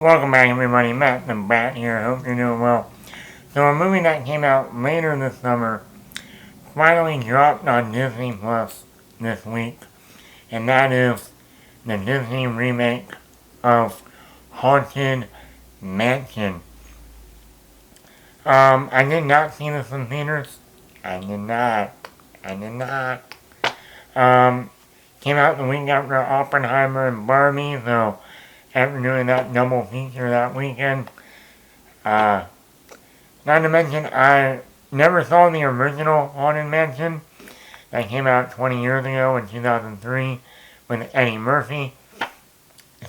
Welcome back everybody, Matt the Bat here, hope you're doing well. So a movie that came out later this summer finally dropped on Disney Plus this week, and that is the Disney remake of Haunted Mansion. I did not see this in theaters. I did not. I did not. Um, Came out the week after Oppenheimer and Barbie, so after doing that double feature that weekend, uh, not to mention, I never saw the original Haunted Mansion that came out 20 years ago in 2003 with Eddie Murphy.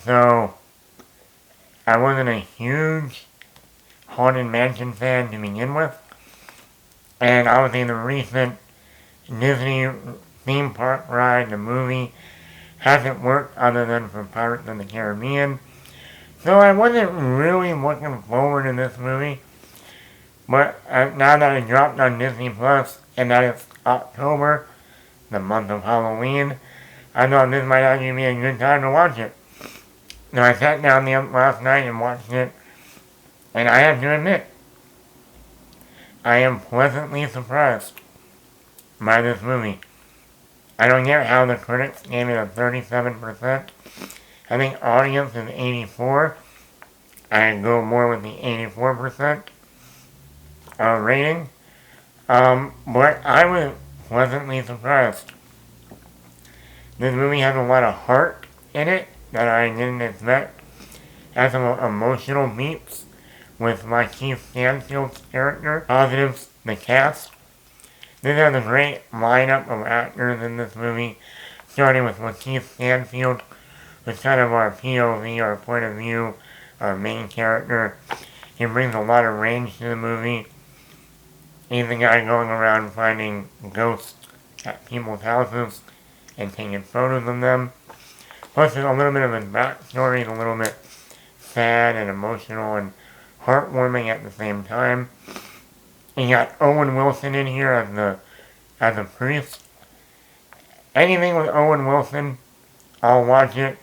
So, I wasn't a huge Haunted Mansion fan to begin with. And obviously, the recent Disney theme park ride, the movie, hasn't worked other than for Pirates of the Caribbean. So, I wasn't really looking forward to this movie. But now that it dropped on Disney Plus and that it's October, the month of Halloween, I thought this might actually be a good time to watch it. So I sat down last night and watched it, and I have to admit, I am pleasantly surprised by this movie. I don't get how the critics gave it a 37%. I think audience is 84. I go more with the 84% rating. But I was pleasantly surprised. This movie has a lot of heart in it that I didn't expect. It has some emotional beats with Lakeith Stanfield's character. Positives, the cast. This has a great lineup of actors in this movie, starting with Lakeith Stanfield, who's kind of our POV, our point of view, our main character. He brings a lot of range to the movie. He's the guy going around finding ghosts at people's houses and taking photos of them. Plus, there's a little bit of his backstory is a little bit sad and emotional and heartwarming at the same time. You got Owen Wilson in here as a priest. Anything with Owen Wilson, I'll watch it.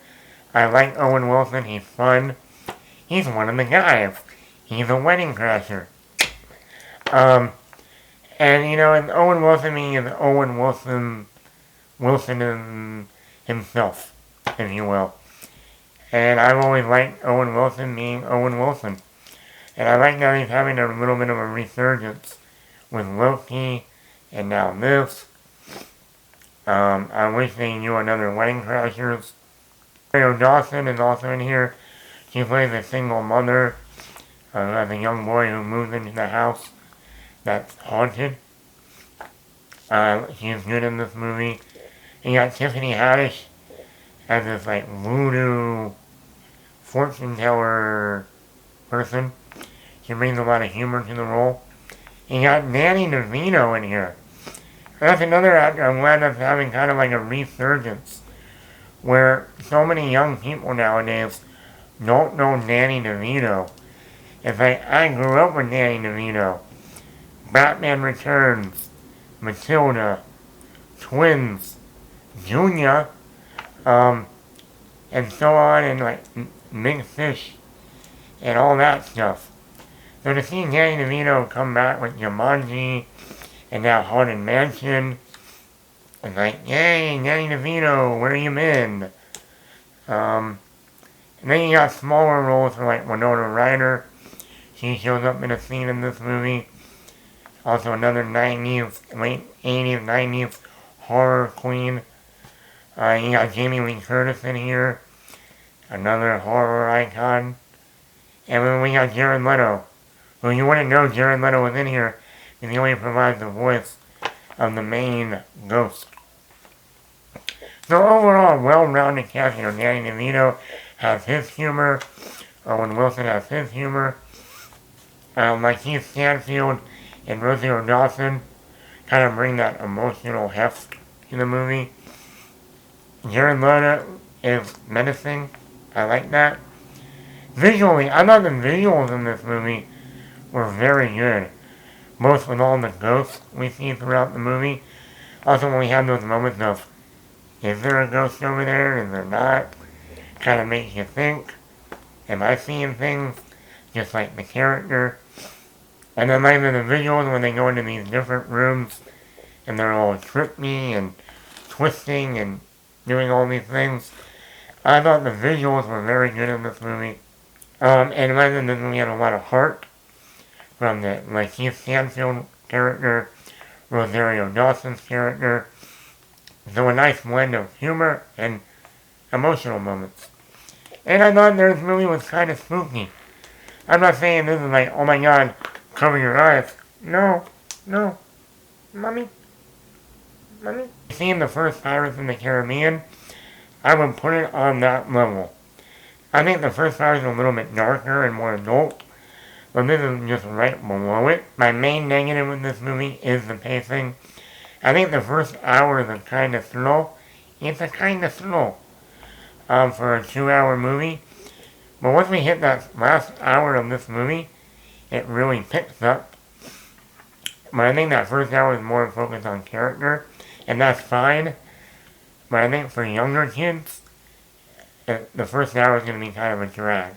I like Owen Wilson. He's fun. He's one of the guys. He's a wedding crasher. And you know, and Owen Wilson means Owen Wilson himself, if you will. And I've always liked Owen Wilson being Owen Wilson. And I like that he's having a little bit of a resurgence with Loki and now this. I wish they knew another Wedding Crashers. Rosario Dawson is also in here. She plays a single mother who has a young boy who moves into the house that's haunted. She's good in this movie. You got Tiffany Haddish as this like voodoo fortune teller person. She brings a lot of humor to the role. You got Danny DeVito in here. That's another actor I'm glad that's having kind of like a resurgence. Where so many young people nowadays don't know Danny DeVito. It's like, I grew up with Danny DeVito. Batman Returns, Matilda, Twins, Junior, and so on, and like Big Fish, and all that stuff. So to see Danny DeVito come back with Jumanji, and now Haunted Mansion, it's like, yay, Danny DeVito, where you been? And then you got smaller roles for like Winona Ryder. She shows up in a scene in this movie. Also another 90s, late 80s, 90s horror queen. You got Jamie Lee Curtis in here. Another horror icon. And then we got Jared Leto. Well, you wouldn't know Jared Leto was in here because he only provides the voice of the main ghost. So overall, well-rounded cast. You know, Danny DeVito has his humor. Owen Wilson has his humor. Lakeith Stanfield and Rosario Dawson kind of bring that emotional heft to the movie. Jared Leto is menacing. I like that. Visually, I thought the visuals in this movie were very good. Both with all the ghosts we see throughout the movie. Also when we have those moments of, is there a ghost over there? Is there not? Kind of makes you think. Am I seeing things just like the character? And then like in the visuals when they go into these different rooms and they're all trippy and twisting and doing all these things. I thought the visuals were very good in this movie. And I think this movie had a lot of heart from the Keith Stanfield character, Rosario Dawson's character. So a nice blend of humor and emotional moments. And I thought this movie was kind of spooky. I'm not saying this is like, oh my god, cover your eyes. No, no. Mommy? Seeing the first Pirates in the Caribbean, I would put it on that level. I think the first Pirates is a little bit darker and more adult, but this is just right below it. My main negative with this movie is the pacing. I think the first hour is a kind of slow. It's a kind of slow for a 2-hour movie. But once we hit that last hour of this movie, it really picks up. But I think that first hour is more focused on character, and that's fine. But I think for younger kids, the first hour is going to be kind of a drag.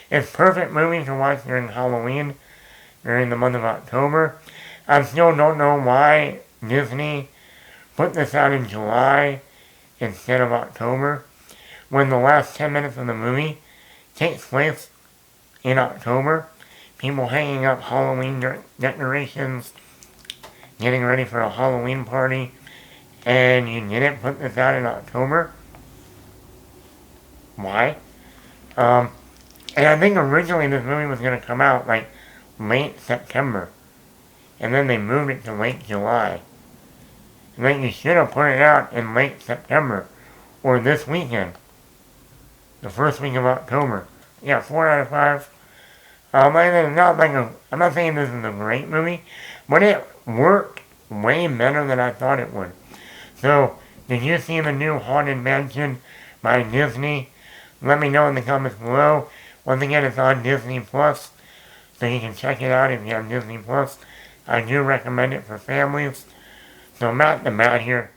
It's a perfect movie to watch during Halloween, during the month of October. I still don't know why Disney put this out in July instead of October, when the last 10 minutes of the movie takes place in October. People hanging up Halloween decorations, getting ready for a Halloween party, and you didn't put this out in October. Why? And I think originally this movie was going to come out like late September, and then they moved it to late July. And then you should have put it out in late September, or this weekend, the first week of October. Yeah, 4 out of 5. I'm not saying this is a great movie, but it worked way better than I thought it would. So, did you see the new Haunted Mansion by Disney? Let me know in the comments below. Once again, it's on Disney Plus, so you can check it out if you have Disney Plus. I do recommend it for families. So Matt the Matt here.